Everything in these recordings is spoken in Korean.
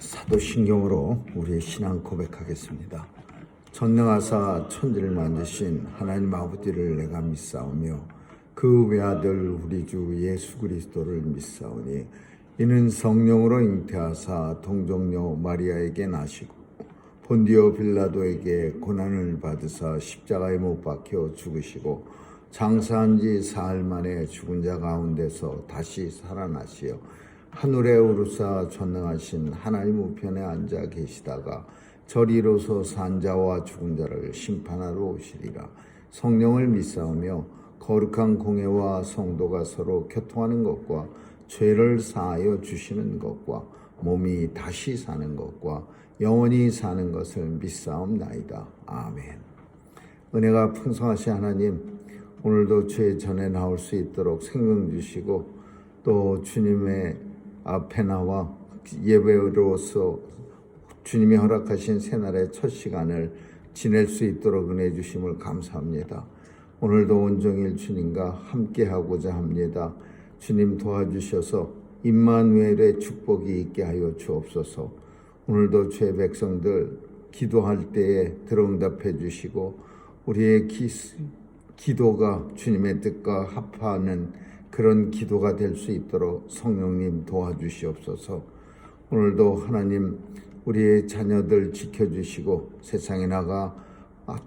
사도신경으로 우리의 신앙 고백하겠습니다. 전능하사 천지를 만드신 하나님 아버지를 내가 믿사오며 그 외아들 우리 주 예수 그리스도를 믿사오니 이는 성령으로 잉태하사 동정녀 마리아에게 나시고 본디오 빌라도에게 고난을 받으사 십자가에 못 박혀 죽으시고 장사한 지 사흘 만에 죽은 자 가운데서 다시 살아나시어 하늘에 오르사 전능하신 하나님 우편에 앉아 계시다가 저리로서 산 자와 죽은 자를 심판하러 오시리라. 성령을 믿사오며 거룩한 공회와 성도가 서로 교통하는 것과 죄를 사하여 주시는 것과 몸이 다시 사는 것과 영원히 사는 것을 믿사옵나이다. 아멘. 은혜가 풍성하신 하나님, 오늘도 죄 전에 나올 수 있도록 생명 주시고 또 주님의 앞에 나와 예배로서 주님이 허락하신 새날의 첫 시간을 지낼 수 있도록 은혜 주심을 감사합니다. 오늘도 온종일 주님과 함께하고자 합니다. 주님 도와주셔서 임마누엘의 축복이 있게 하여 주옵소서. 오늘도 주의 백성들 기도할 때에 들응답해 주시고 우리의 기도가 주님의 뜻과 합하는 그런 기도가 될 수 있도록 성령님 도와주시옵소서. 오늘도 하나님 우리의 자녀들 지켜주시고 세상에 나가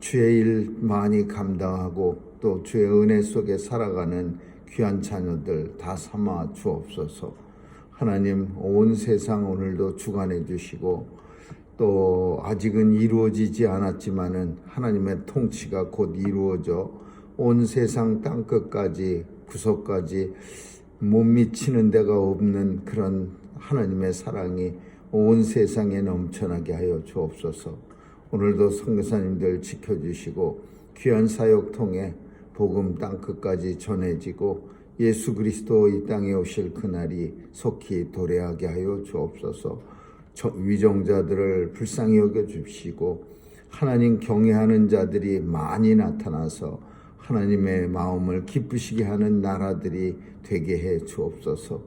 주의 일 많이 감당하고 또 주의 은혜 속에 살아가는 귀한 자녀들 다 삼아 주옵소서. 하나님 온 세상 오늘도 주관해 주시고 또 아직은 이루어지지 않았지만은 하나님의 통치가 곧 이루어져 온 세상 땅끝까지 구석까지 못 미치는 데가 없는 그런 하나님의 사랑이 온 세상에 넘쳐나게 하여 주옵소서. 오늘도 선교사님들 지켜주시고 귀한 사역 통해 복음 땅끝까지 전해지고 예수 그리스도 이 땅에 오실 그날이 속히 도래하게 하여 주옵소서. 위정자들을 불쌍히 여겨 주시고 하나님 경외하는 자들이 많이 나타나서 하나님의 마음을 기쁘시게 하는 나라들이 되게 해 주옵소서.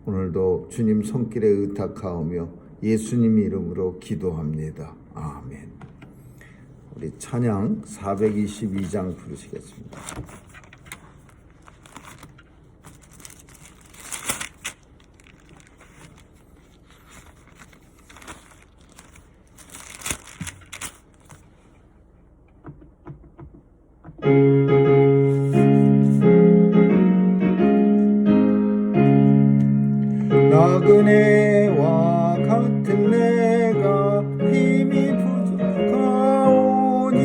오늘도 주님 손길에 의탁하오며 예수님 이름으로 기도합니다. 아멘. 우리 찬양 422장 부르시겠습니다. 나그네와 같은 내가 힘이 부족하오니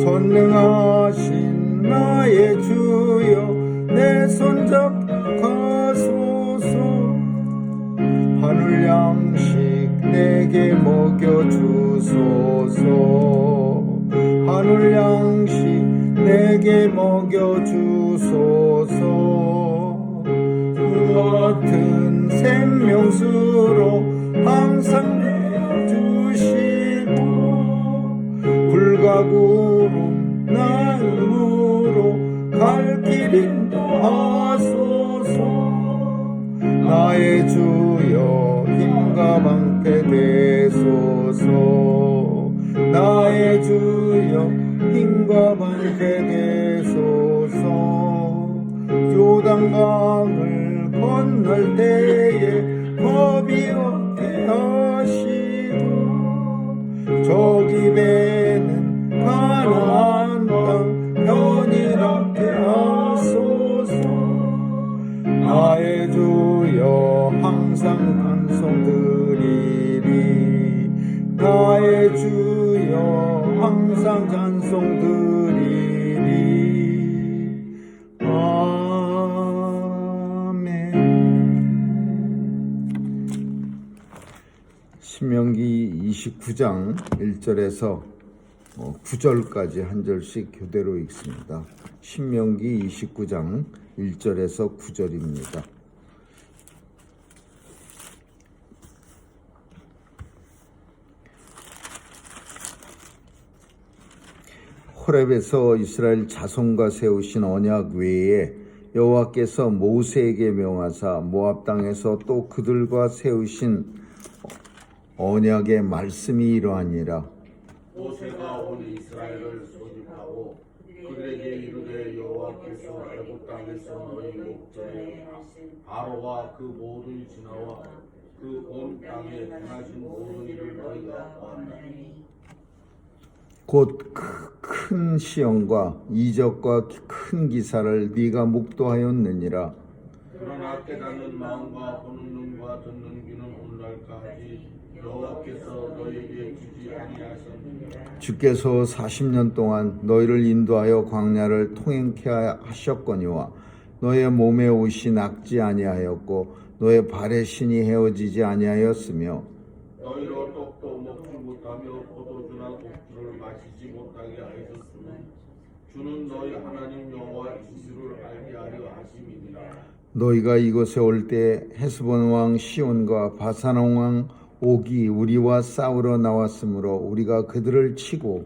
전능하신 나의 주여 내 손 잡가소서. 하늘 양식 내게 먹여주소서. 하늘 양식 내게 먹여주소서. 같은 생명수로 항상 내주시고 불과 구름 나음으로 갈 길 인도하소서. 나의 주여 힘과 방패 되소서. 나의 주여 힘과 방패 되소서. 요단강을 건널 때에 겁이 없게 하시고 저기 배는 가나안 땅 편일하게 하소서. 나의 주여 항상 찬송드리리. 나의 주여 항상 찬송드리리. 신명기 29장 1절에서 9절까지 한 절씩 교대로 읽습니다. 신명기 29장 1절에서 9절입니다. 호렙에서 이스라엘 자손과 세우신 언약 외에 여호와께서 모세에게 명하사 모압 땅에서 또 그들과 세우신 언약의 말씀이 이러하니라. 모세가 온 이스라엘을 소집하고 그들에게 이르되 여호와께서 애굽 땅에서 너희 목전에 바로와 그 모든 진화와 그 온 땅에 행하신 모든 일을 너희가 보았나니 곧 큰 시험과 이적과 큰 기사를 네가 목도하였느니라. 그러나 깨닫는 마음과 보는 눈과 듣는 귀는 오늘날까지 여호와께서 너희에게 주지 아니하셨느니라. 주께서 40년 동안 너희를 인도하여 광야를 통행케 하셨거니와 너의 몸에 옷이 낙지 아니하였고 너의 발의 신이 헤어지지 아니하였으며 너희로 떡도 먹지 못하며 포도주나 독주를 마시지 못하게 하셨으면 주는 너희 하나님 여호와이신 줄을 알게 하려 하심이니라. 너희가 이곳에 올 때 헤스본 왕 시온과 바산 왕 옥이 우리와 싸우러 나왔으므로 우리가 그들을 치고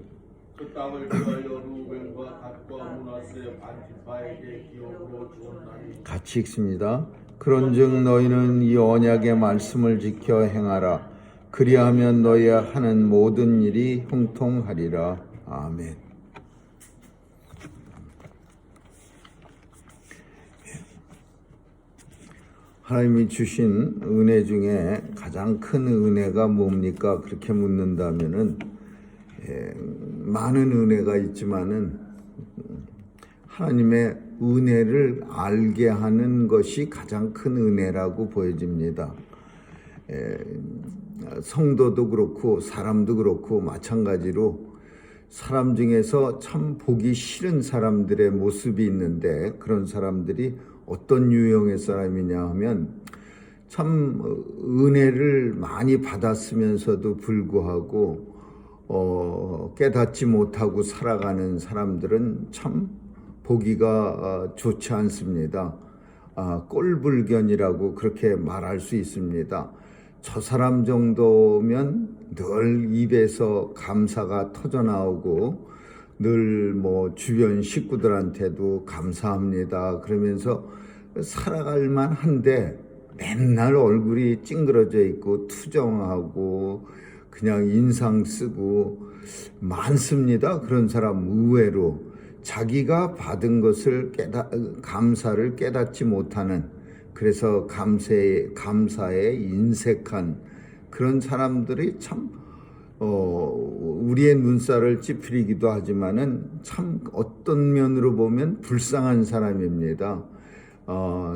그 땅을 위하여 루벤과 갓과 므낫세 반지파에게 기업으로 주었나니. 같이 읽습니다. 그런즉 너희는 이 언약의 말씀을 지켜 행하라. 그리하면 너희가 하는 모든 일이 형통하리라. 아멘. 하나님이 주신 은혜 중에 가장 큰 은혜가 뭡니까? 그렇게 묻는다면은 많은 은혜가 있지만은 하나님의 은혜를 알게 하는 것이 가장 큰 은혜라고 보여집니다. 성도도 그렇고 사람도 그렇고 마찬가지로 사람 중에서 참 보기 싫은 사람들의 모습이 있는데 그런 사람들이 어떤 유형의 사람이냐 하면 참 은혜를 많이 받았으면서도 불구하고 깨닫지 못하고 살아가는 사람들은 참 보기가 좋지 않습니다. 꼴불견이라고 그렇게 말할 수 있습니다. 저 사람 정도면 늘 입에서 감사가 터져나오고 늘 뭐 주변 식구들한테도 감사합니다 그러면서 살아갈 만한데 맨날 얼굴이 찡그러져 있고 투정하고 그냥 인상 쓰고 많습니다. 그런 사람 의외로 자기가 받은 것을 감사를 깨닫지 못하는, 그래서 감사에 인색한 그런 사람들이 참 우리의 눈살을 찌푸리기도 하지만은 참 어떤 면으로 보면 불쌍한 사람입니다.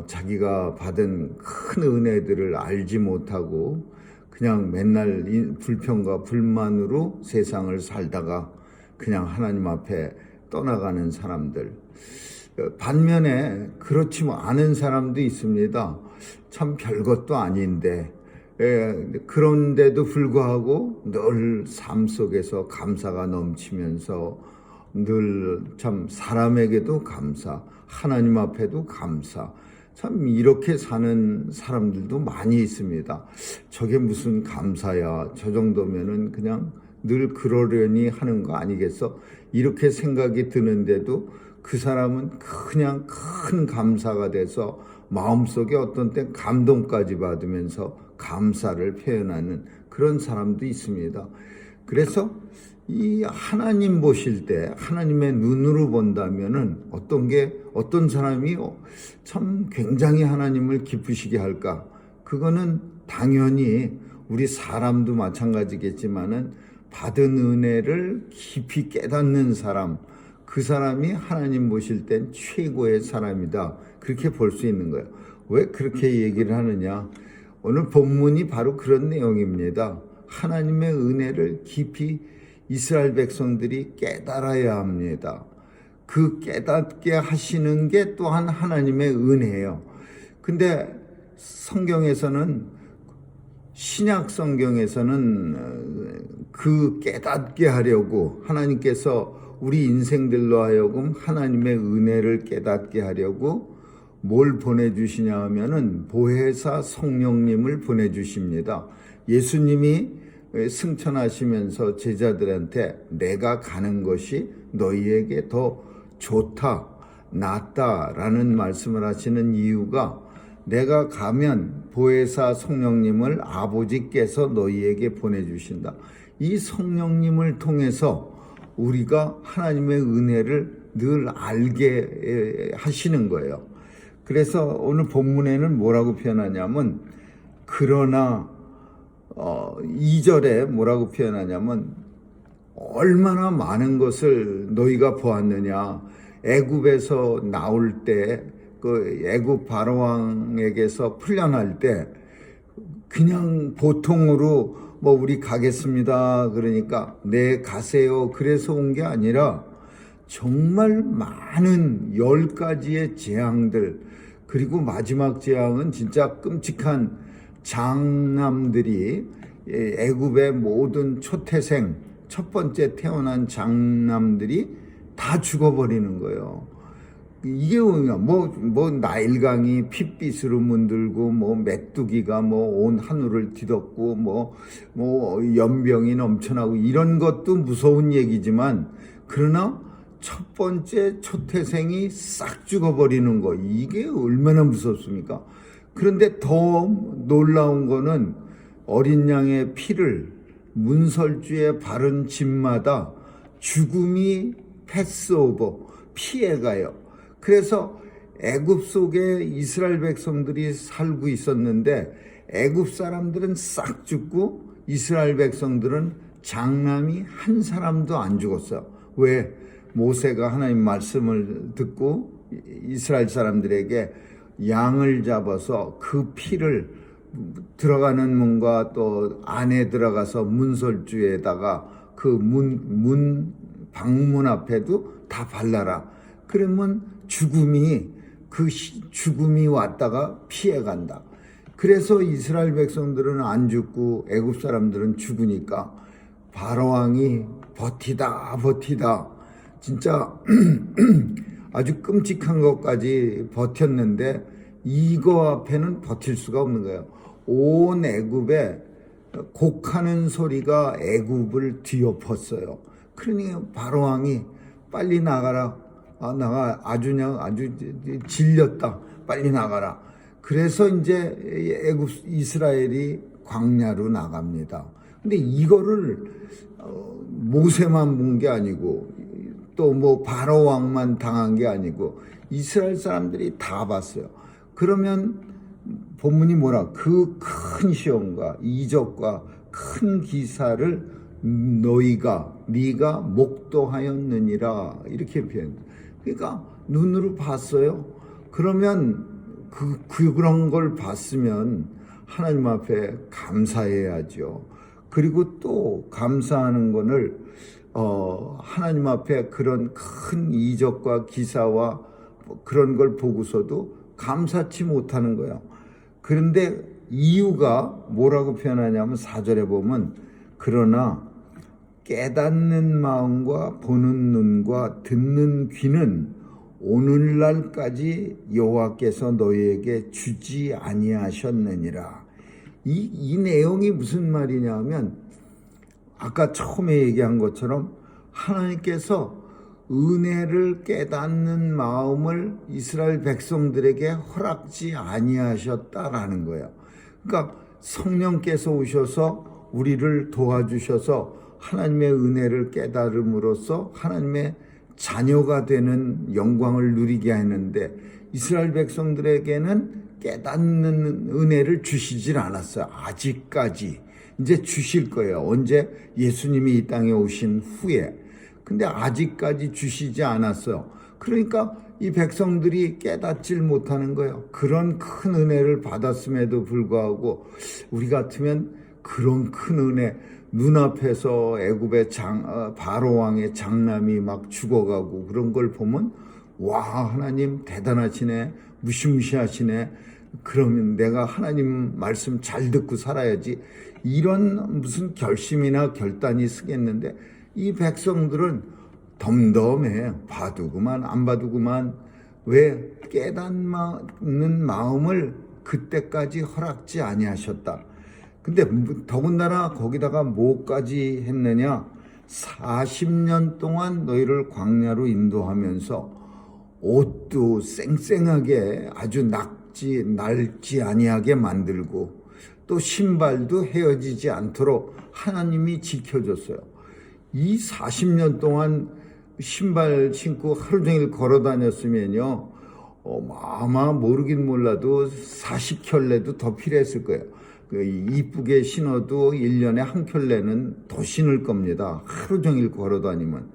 자기가 받은 큰 은혜들을 알지 못하고 그냥 맨날 불평과 불만으로 세상을 살다가 그냥 하나님 앞에 떠나가는 사람들. 반면에 그렇지 않은 사람도 있습니다. 참 별것도 아닌데 그런데도 불구하고 늘 삶 속에서 감사가 넘치면서 늘 참 사람에게도 감사, 하나님 앞에도 감사, 참 이렇게 사는 사람들도 많이 있습니다. 저게 무슨 감사야, 저 정도면은 그냥 늘 그러려니 하는 거 아니겠어? 이렇게 생각이 드는데도 그 사람은 그냥 큰 감사가 돼서 마음속에 어떤 때 감동까지 받으면서 감사를 표현하는 그런 사람도 있습니다. 그래서 이 하나님 보실 때 하나님의 눈으로 본다면은 어떤 사람이 참 굉장히 하나님을 기쁘시게 할까? 그거는 당연히 우리 사람도 마찬가지겠지만은 받은 은혜를 깊이 깨닫는 사람, 그 사람이 하나님 보실 땐 최고의 사람이다. 그렇게 볼 수 있는 거예요. 왜 그렇게 얘기를 하느냐? 오늘 본문이 바로 그런 내용입니다. 하나님의 은혜를 깊이 이스라엘 백성들이 깨달아야 합니다. 그 깨닫게 하시는 게 또한 하나님의 은혜예요. 근데 성경에서는, 신약 성경에서는 그 깨닫게 하려고 하나님께서 우리 인생들로 하여금 하나님의 은혜를 깨닫게 하려고 뭘 보내주시냐 하면은 보혜사 성령님을 보내주십니다. 예수님이 승천하시면서 제자들한테 내가 가는 것이 너희에게 더 좋다, 낫다라는 말씀을 하시는 이유가, 내가 가면 보혜사 성령님을 아버지께서 너희에게 보내주신다. 이 성령님을 통해서 우리가 하나님의 은혜를 늘 알게 하시는 거예요. 그래서 오늘 본문에는 뭐라고 표현하냐면, 그러나 2절에 뭐라고 표현하냐면, 얼마나 많은 것을 너희가 보았느냐. 애굽에서 나올 때, 그 애굽 바로왕에게서 풀려날 때 그냥 보통으로 뭐 우리 가겠습니다 그러니까 네 가세요 그래서 온 게 아니라 정말 많은 10가지의 재앙들, 그리고 마지막 재앙은 진짜 끔찍한 장남들이, 애굽의 모든 초태생 첫 번째 태어난 장남들이 다 죽어버리는 거예요. 이게 뭐 나일강이 핏빛으로 문들고, 뭐 메뚜기가 뭐 온 하늘을 뒤덮고, 뭐 연병이 넘쳐나고, 이런 것도 무서운 얘기지만, 그러나 첫 번째 초태생이 싹 죽어버리는 거, 이게 얼마나 무섭습니까? 그런데 더 놀라운 거는 어린 양의 피를 문설주에 바른 집마다 죽음이 패스오버, 피해가요. 그래서 애굽 속에 이스라엘 백성들이 살고 있었는데, 애굽 사람들은 싹 죽고 이스라엘 백성들은 장남이 한 사람도 안 죽었어요. 왜? 모세가 하나님 말씀을 듣고 이스라엘 사람들에게 양을 잡아서 그 피를 들어가는 문과 또 안에 들어가서 문설주에다가 그 문 방문 앞에도 다 발라라. 그러면 죽음이 왔다가 피해간다. 그래서 이스라엘 백성들은 안 죽고 애굽 사람들은 죽으니까 바로왕이 버티다 진짜 아주 끔찍한 것까지 버텼는데, 이거 앞에는 버틸 수가 없는 거예요. 온 애굽에 곡하는 소리가 애굽을 뒤엎었어요. 그러니 바로왕이 빨리 나가라. 아주 질렸다. 빨리 나가라. 그래서 이제 애굽 이스라엘이 광야로 나갑니다. 근데 이거를 모세만 본 게 아니고, 또 뭐 바로왕만 당한 게 아니고 이스라엘 사람들이 다 봤어요. 그러면 본문이 뭐라? 그 큰 시험과 이적과 큰 기사를 네가 목도하였느니라, 이렇게 표현. 그러니까 눈으로 봤어요. 그러면 그런 걸 봤으면 하나님 앞에 감사해야죠. 그리고 또 감사하는 거를 하나님 앞에 그런 큰 이적과 기사와 그런 걸 보고서도 감사치 못하는 거예요. 그런데 이유가 뭐라고 표현하냐면 4절에 보면, 그러나 깨닫는 마음과 보는 눈과 듣는 귀는 오늘날까지 여호와께서 너희에게 주지 아니하셨느니라. 이 내용이 무슨 말이냐면, 아까 처음에 얘기한 것처럼 하나님께서 은혜를 깨닫는 마음을 이스라엘 백성들에게 허락지 아니하셨다라는 거예요. 그러니까 성령께서 오셔서 우리를 도와주셔서 하나님의 은혜를 깨달음으로써 하나님의 자녀가 되는 영광을 누리게 했는데, 이스라엘 백성들에게는 깨닫는 은혜를 주시질 않았어요. 아직까지. 이제 주실 거예요. 언제? 예수님이 이 땅에 오신 후에. 근데 아직까지 주시지 않았어요. 그러니까 이 백성들이 깨닫질 못하는 거예요. 그런 큰 은혜를 받았음에도 불구하고 우리 같으면 그런 큰 은혜, 눈앞에서 애굽의 바로왕의 장남이 막 죽어가고 그런 걸 보면, 와, 하나님 대단하시네, 무시무시하시네, 그러면 내가 하나님 말씀 잘 듣고 살아야지, 이런 무슨 결심이나 결단이 쓰겠는데, 이 백성들은 덤덤해. 봐두고만 안 봐두고만. 왜? 깨닫는 마음을 그때까지 허락지 아니하셨다. 근데 더군다나 거기다가 뭐까지 했느냐? 40년 동안 너희를 광야로 인도하면서 옷도 쌩쌩하게 아주 낡지 아니하게 만들고 또 신발도 헤어지지 않도록 하나님이 지켜줬어요. 이 40년 동안 신발 신고 하루 종일 걸어 다녔으면요, 아마 모르긴 몰라도 40켤레도 더 필요했을 거예요. 이쁘게 신어도 1년에 한 켤레는 더 신을 겁니다. 하루 종일 걸어 다니면.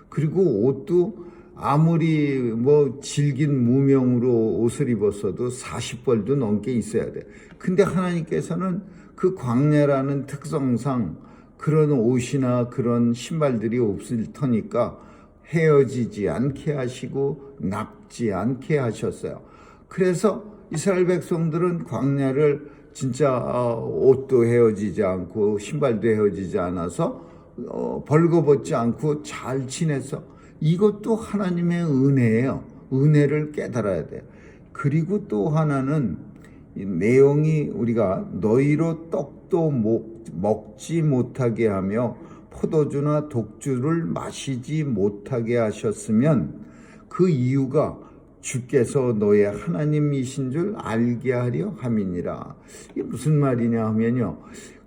그리고 옷도 아무리 뭐 질긴 무명으로 옷을 입었어도 40벌도 넘게 있어야 돼. 근데 하나님께서는 그 광야라는 특성상 그런 옷이나 그런 신발들이 없을 터니까 헤어지지 않게 하시고 낡지 않게 하셨어요. 그래서 이스라엘 백성들은 광야를 진짜 옷도 헤어지지 않고 신발도 헤어지지 않아서 벌거벗지 않고 잘 지냈어. 이것도 하나님의 은혜예요. 은혜를 깨달아야 돼요. 그리고 또 하나는 이 내용이 우리가 너희로 떡도 먹지 못하게 하며 포도주나 독주를 마시지 못하게 하셨으면 그 이유가 주께서 너의 하나님이신 줄 알게 하려 함이니라. 이게 무슨 말이냐 하면요,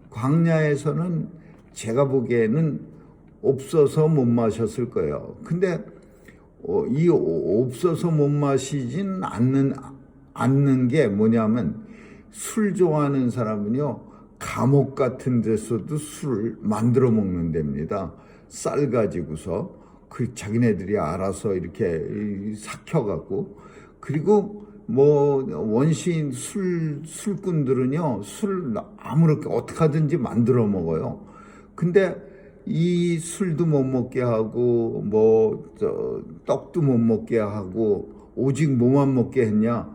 광야에서는 제가 보기에는 없어서 못 마셨을 거예요. 근데 이 없어서 못 마시진 않는 게 뭐냐면, 술 좋아하는 사람은요, 감옥 같은 데서도 술을 만들어 먹는 데입니다. 쌀 가지고서 자기네들이 알아서 이렇게 삭혀갖고. 그리고 뭐 원시인 술꾼들은요, 술 아무렇게 어떻게 하든지 만들어 먹어요. 근데 이 술도 못 먹게 하고 떡도 못 먹게 하고 오직 뭐만 먹게 했냐,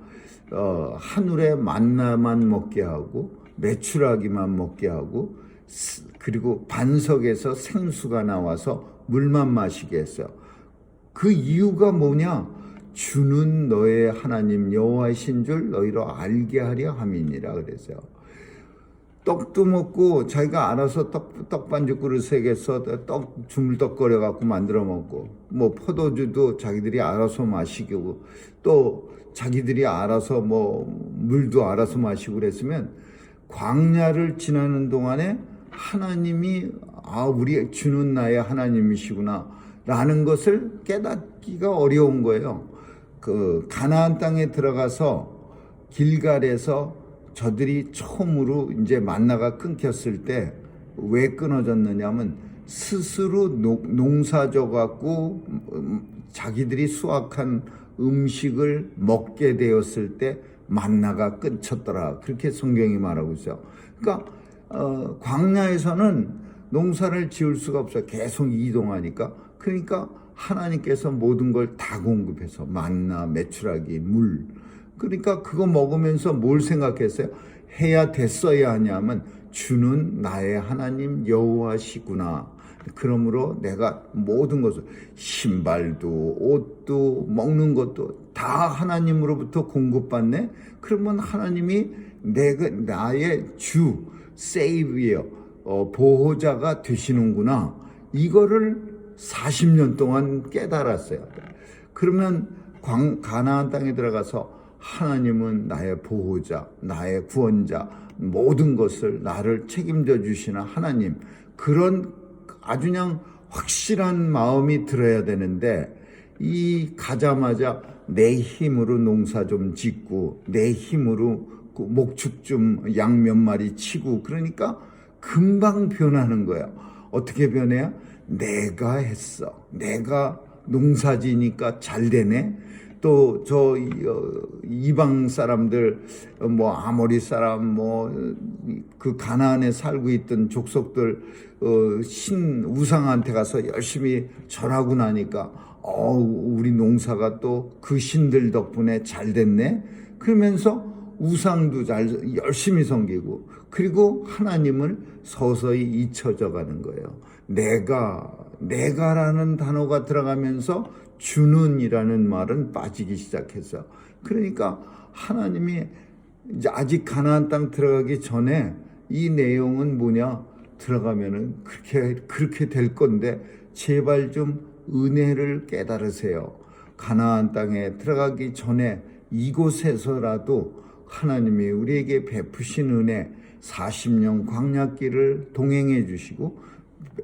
하늘의 만나만 먹게 하고 메추라기만 먹게 하고, 그리고 반석에서 생수가 나와서 물만 마시게 했어요. 그 이유가 뭐냐? 주는 너의 하나님 여호와이신 줄 너희로 알게 하려 함이니라 그랬어요. 떡도 먹고 자기가 알아서 떡반죽 그릇 새겨서 주물떡거려 갖고 만들어 먹고, 뭐 포도주도 자기들이 알아서 마시고, 또 자기들이 알아서 물도 알아서 마시고 그랬으면, 광야를 지나는 동안에 하나님이 우리 주는 나의 하나님이시구나 라는 것을 깨닫기가 어려운 거예요. 그 가나안 땅에 들어가서 길갈에서 저들이 처음으로 이제 만나가 끊겼을 때 왜 끊어졌느냐면, 스스로 농사져 갖고 자기들이 수확한 음식을 먹게 되었을 때 만나가 끊쳤더라. 그렇게 성경이 말하고 있어요. 그러니까 광야에서는 농사를 지을 수가 없어요. 계속 이동하니까. 그러니까 하나님께서 모든 걸 다 공급해서 만나, 메추라기, 물. 그러니까 그거 먹으면서 뭘 생각했어요? 해야 됐어야 하냐면, 주는 나의 하나님 여호와시구나. 그러므로 내가 모든 것을, 신발도 옷도 먹는 것도 다 하나님으로부터 공급받네. 그러면 하나님이 나의 주, 세이비어, 보호자가 되시는구나. 이거를 40년 동안 깨달았어요. 그러면 가나안 땅에 들어가서 하나님은 나의 보호자, 나의 구원자, 모든 것을 나를 책임져 주시는 하나님, 그런 아주 그냥 확실한 마음이 들어야 되는데, 이 가자마자 내 힘으로 농사 좀 짓고 내 힘으로 목축 좀 양 몇 마리 치고, 그러니까 금방 변하는 거예요. 어떻게 변해요? 내가 했어. 내가 농사지니까 잘 되네. 또 이방 사람들, 아모리 사람, 그 가나안에 살고 있던 족속들 우상한테 가서 열심히 절하고 나니까 우리 농사가 또 그 신들 덕분에 잘 됐네. 그러면서 우상도 열심히 섬기고, 그리고 하나님을 서서히 잊혀져 가는 거예요. 내가라는 단어가 들어가면서 주는이라는 말은 빠지기 시작했어. 그러니까 하나님이 이제 아직 가나안 땅 들어가기 전에 이 내용은 뭐냐? 들어가면은 그렇게 될 건데, 제발 좀 은혜를 깨달으세요. 가나안 땅에 들어가기 전에 이곳에서라도 하나님이 우리에게 베푸신 은혜 40년 광야길을 동행해 주시고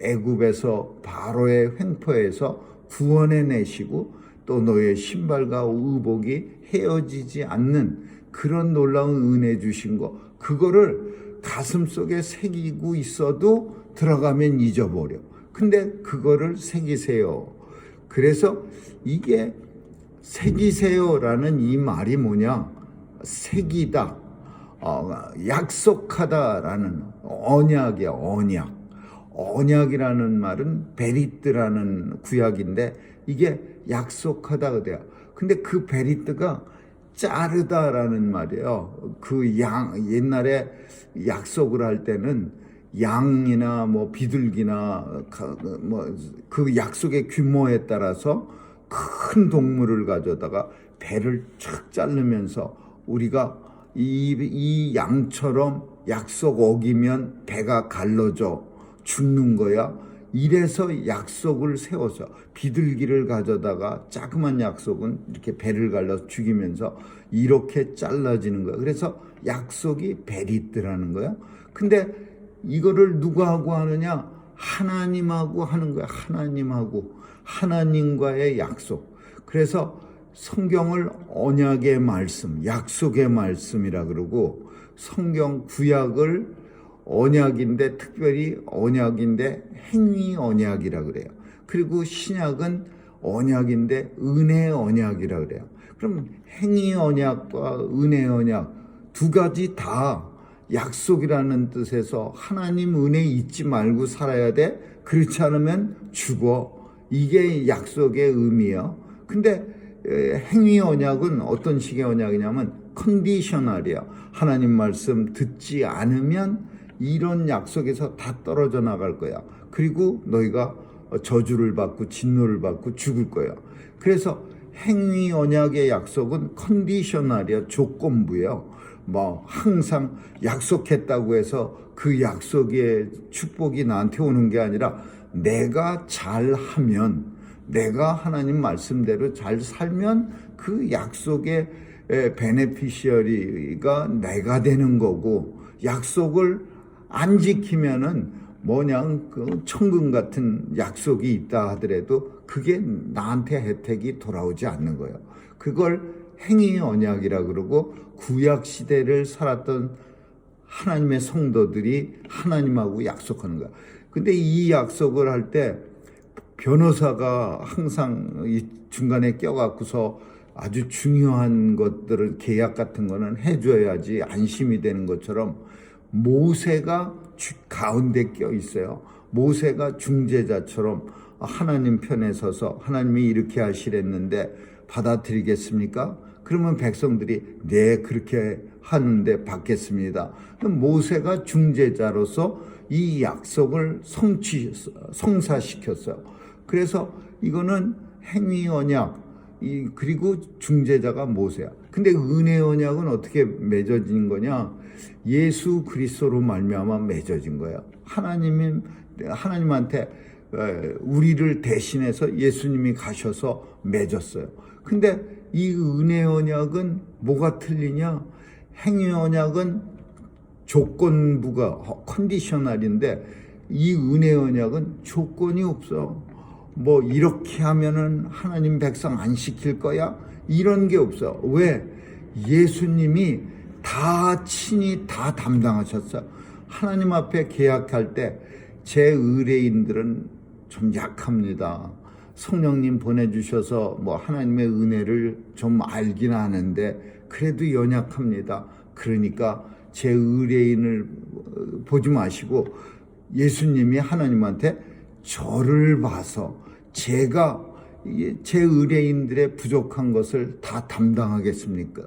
애굽에서 바로의 횡포에서 구원해 내시고 또 너의 신발과 의복이 헤어지지 않는 그런 놀라운 은혜 주신 거, 그거를 가슴속에 새기고 있어도 들어가면 잊어버려. 근데 그거를 새기세요. 그래서 이게 새기세요라는 이 말이 뭐냐? 새기다, 약속하다라는 언약이야, 언약. 언약이라는 말은 베리트라는 구약인데 이게 약속하다 그래요. 근데 그 베리트가 자르다라는 말이에요. 그 옛날에 약속을 할 때는 양이나 뭐 비둘기나 그 약속의 규모에 따라서 큰 동물을 가져다가 배를 쫙 자르면서 우리가 이 양처럼 약속 어기면 배가 갈라져 죽는 거야. 이래서 약속을 세워서 비둘기를 가져다가 자그만 약속은 이렇게 배를 갈라서 죽이면서 이렇게 잘라지는 거야. 그래서 약속이 베리트라는 거야. 근데 이거를 누구하고 하느냐? 하나님하고 하는 거야. 하나님하고, 하나님과의 약속. 그래서 성경을 언약의 말씀, 약속의 말씀이라 그러고, 성경 구약을 언약인데 특별히 언약인데 행위 언약이라 그래요. 그리고 신약은 언약인데 은혜 언약이라 그래요. 그럼 행위 언약과 은혜 언약 두 가지 다 약속이라는 뜻에서 하나님 은혜 잊지 말고 살아야 돼. 그렇지 않으면 죽어. 이게 약속의 의미예요. 근데 행위 언약은 어떤 식의 언약이냐면 컨디셔널이야. 하나님 말씀 듣지 않으면 이런 약속에서 다 떨어져 나갈 거야. 그리고 너희가 저주를 받고 진노를 받고 죽을 거야. 그래서 행위 언약의 약속은 컨디셔널이야. 조건부예요. 뭐 항상 약속했다고 해서 그 약속의 축복이 나한테 오는 게 아니라 내가 잘하면, 내가 하나님 말씀대로 잘 살면 그 약속의 베네피시어리가 내가 되는 거고, 약속을 안 지키면은 뭐냐 그 천금 같은 약속이 있다 하더라도 그게 나한테 혜택이 돌아오지 않는 거예요. 그걸 행위 언약이라 그러고, 구약 시대를 살았던 하나님의 성도들이 하나님하고 약속하는 거야. 근데 이 약속을 할 때 변호사가 항상 이 중간에 껴갖고서 아주 중요한 것들을, 계약 같은 거는 해줘야지 안심이 되는 것처럼 모세가 가운데 껴 있어요. 모세가 중재자처럼 하나님 편에 서서 하나님이 이렇게 하시랬는데 받아들이겠습니까? 그러면 백성들이 네 그렇게 하는데 받겠습니다. 모세가 중재자로서 이 약속을 성사시켰어요. 그래서 이거는 행위 언약, 그리고 중재자가 모세야. 근데 은혜 언약은 어떻게 맺어진 거냐? 예수 그리스도로 말미암아 맺어진 거예요. 하나님한테 우리를 대신해서 예수님이 가셔서 맺었어요. 근데 이 은혜 언약은 뭐가 틀리냐? 행위 언약은 조건부가 컨디셔널인데 이 은혜 언약은 조건이 없어. 뭐 이렇게 하면은 하나님 백성 안 시킬 거야? 이런 게 없어. 왜? 예수님이 다 친히 다 담당하셨어. 하나님 앞에 계약할 때 제 의뢰인들은 좀 약합니다. 성령님 보내주셔서 뭐 하나님의 은혜를 좀 알긴 아는데 그래도 연약합니다. 그러니까 제 의뢰인을 보지 마시고 예수님이 하나님한테 저를 봐서 제가 제 의뢰인들의 부족한 것을 다 담당하겠습니까?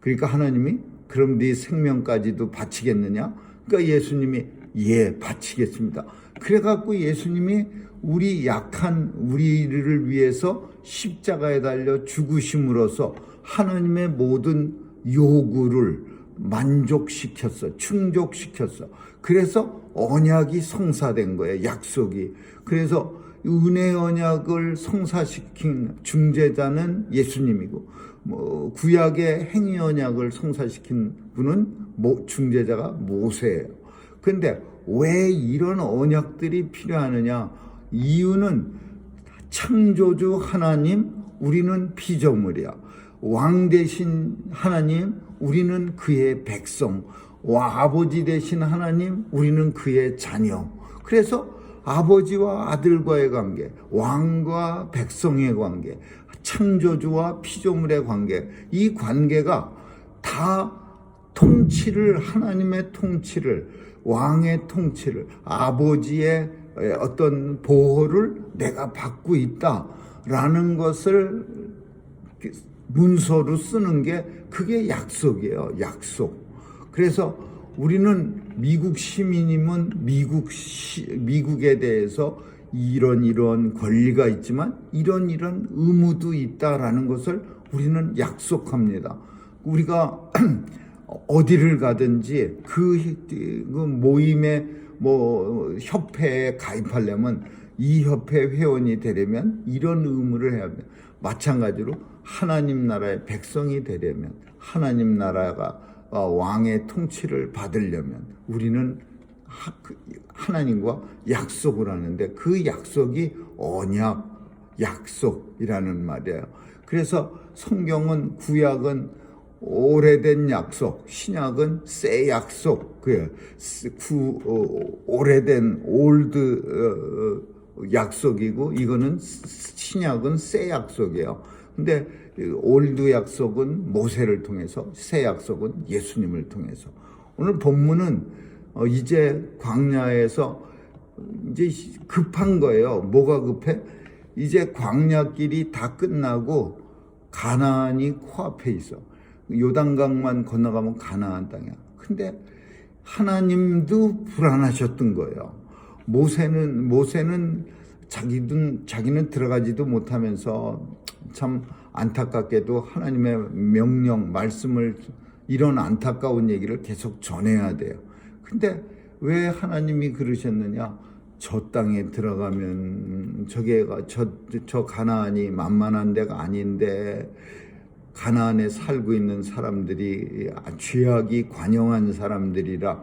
그러니까 하나님이 그럼 네 생명까지도 바치겠느냐? 그러니까 예수님이 예, 바치겠습니다. 그래갖고 예수님이 우리 약한 우리를 위해서 십자가에 달려 죽으심으로써 하나님의 모든 요구를 만족시켰어, 충족시켰어. 그래서 언약이 성사된 거예요, 약속이. 그래서 은혜 언약을 성사시킨 중재자는 예수님이고, 구약의 행위 언약을 성사시킨 분은 중재자가 모세예요. 그런데 왜 이런 언약들이 필요하느냐? 이유는 창조주 하나님, 우리는 피조물이야. 왕 대신 하나님, 우리는 그의 백성. 아버지 대신 하나님, 우리는 그의 자녀. 그래서 아버지와 아들과의 관계, 왕과 백성의 관계, 창조주와 피조물의 관계, 이 관계가 다 통치를, 하나님의 통치를, 왕의 통치를, 아버지의 어떤 보호를 내가 받고 있다라는 것을 문서로 쓰는 게 그게 약속이에요. 약속. 그래서 우리는 미국 시민이면 미국에 대해서 이런 권리가 있지만 이런 의무도 있다라는 것을 우리는 약속합니다. 우리가 어디를 가든지 그 모임에 협회에 가입하려면 이 협회 회원이 되려면 이런 의무를 해야 합니다. 마찬가지로 하나님 나라의 백성이 되려면, 하나님 나라가 왕의 통치를 받으려면 우리는 하나님과 약속을 하는데, 그 약속이 언약, 약속이라는 말이에요. 그래서 성경은, 구약은 오래된 약속, 신약은 새 약속, 오래된 올드 약속이고, 이거는 신약은 새 약속이에요. 근데 올드 약속은 모세를 통해서, 새 약속은 예수님을 통해서. 오늘 본문은 이제 광야에서 이제 급한 거예요. 뭐가 급해? 이제 광야길이 다 끝나고 가나안이 코앞에 있어. 요단강만 건너가면 가나안 땅이야. 근데 하나님도 불안하셨던 거예요. 모세는 자기는 들어가지도 못하면서 참 안타깝게도 하나님의 명령, 말씀을, 이런 안타까운 얘기를 계속 전해야 돼요. 근데 왜 하나님이 그러셨느냐? 저 땅에 들어가면 저 가나안이 만만한 데가 아닌데, 가나안에 살고 있는 사람들이 죄악이 관영한 사람들이라,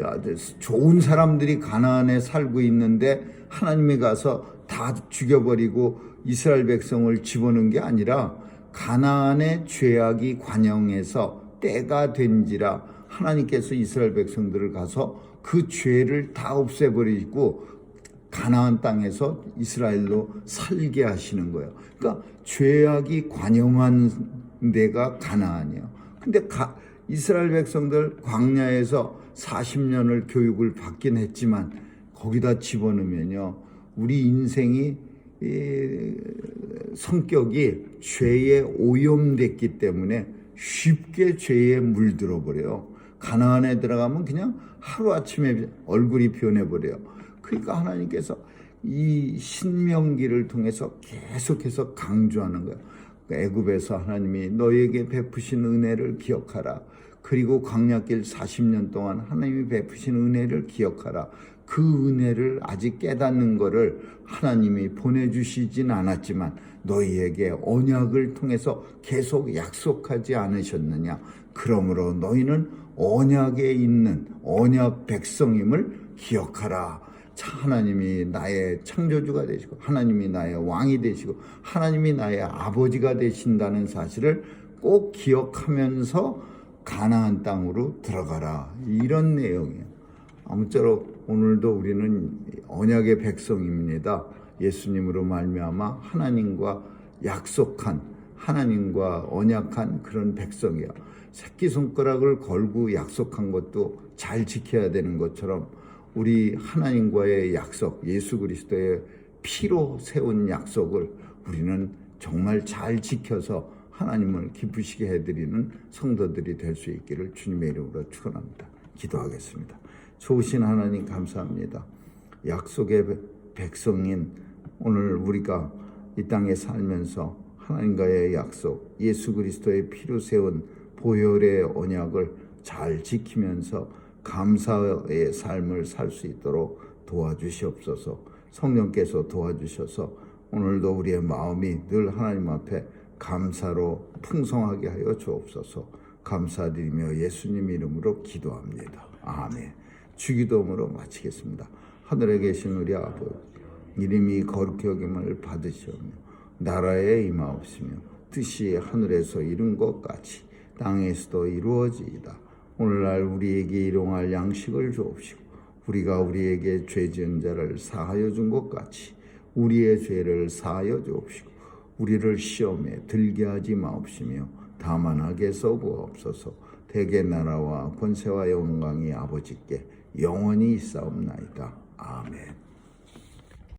아주 좋은 사람들이 가나안에 살고 있는데 하나님이 가서 다 죽여버리고 이스라엘 백성을 집어넣은 게 아니라, 가나안의 죄악이 관영해서 때가 된지라 하나님께서 이스라엘 백성들을 가서 그 죄를 다 없애버리고 가나안 땅에서 이스라엘로 살게 하시는 거예요. 그러니까 죄악이 관영한 데가 가나안이에요. 근데 이스라엘 백성들 광야에서 40년을 교육을 받긴 했지만 거기다 집어넣으면요, 우리 인생이 성격이 죄에 오염됐기 때문에 쉽게 죄에 물들어 버려요. 가나안에 들어가면 그냥 하루아침에 얼굴이 변해버려요. 그러니까 하나님께서 이 신명기를 통해서 계속해서 강조하는 거예요. 애굽에서 하나님이 너에게 베푸신 은혜를 기억하라. 그리고 광야길 40년 동안 하나님이 베푸신 은혜를 기억하라. 그 은혜를 아직 깨닫는 것을 하나님이 보내주시진 않았지만 너희에게 언약을 통해서 계속 약속하지 않으셨느냐. 그러므로 너희는 언약에 있는 언약 백성임을 기억하라. 하나님이 나의 창조주가 되시고, 하나님이 나의 왕이 되시고, 하나님이 나의 아버지가 되신다는 사실을 꼭 기억하면서 가나안 땅으로 들어가라. 이런 내용이에요. 아무쪼록 오늘도 우리는 언약의 백성입니다. 예수님으로 말미암아 하나님과 약속한, 하나님과 언약한 그런 백성이야. 새끼손가락을 걸고 약속한 것도 잘 지켜야 되는 것처럼 우리 하나님과의 약속, 예수 그리스도의 피로 세운 약속을 우리는 정말 잘 지켜서 하나님을 기쁘시게 해드리는 성도들이 될 수 있기를 주님의 이름으로 축원합니다. 기도하겠습니다. 좋으신 하나님 감사합니다. 약속의 백성인 오늘 우리가 이 땅에 살면서 하나님과의 약속, 예수 그리스도의 피로 세운 보혈의 언약을 잘 지키면서 감사의 삶을 살 수 있도록 도와주시옵소서. 성령께서 도와주셔서 오늘도 우리의 마음이 늘 하나님 앞에 감사로 풍성하게 하여 주옵소서. 감사드리며 예수님 이름으로 기도합니다. 아멘. 주기도문으로 마치겠습니다. 하늘에 계신 우리 아버지, 이름이 거룩히 여김을 받으시오며 나라에 임하옵시며 뜻이 하늘에서 이룬 것 같이 땅에서도 이루어지이다. 오늘날 우리에게 일용할 양식을 주옵시고 우리가 우리에게 죄 지은 자를 사하여 준 것 같이 우리의 죄를 사하여 주옵시고 우리를 시험에 들게 하지 마옵시며 다만 악에서 구하옵소서. 대개 나라와 권세와 영광이 아버지께 영원히 있사옵나이다. 아멘.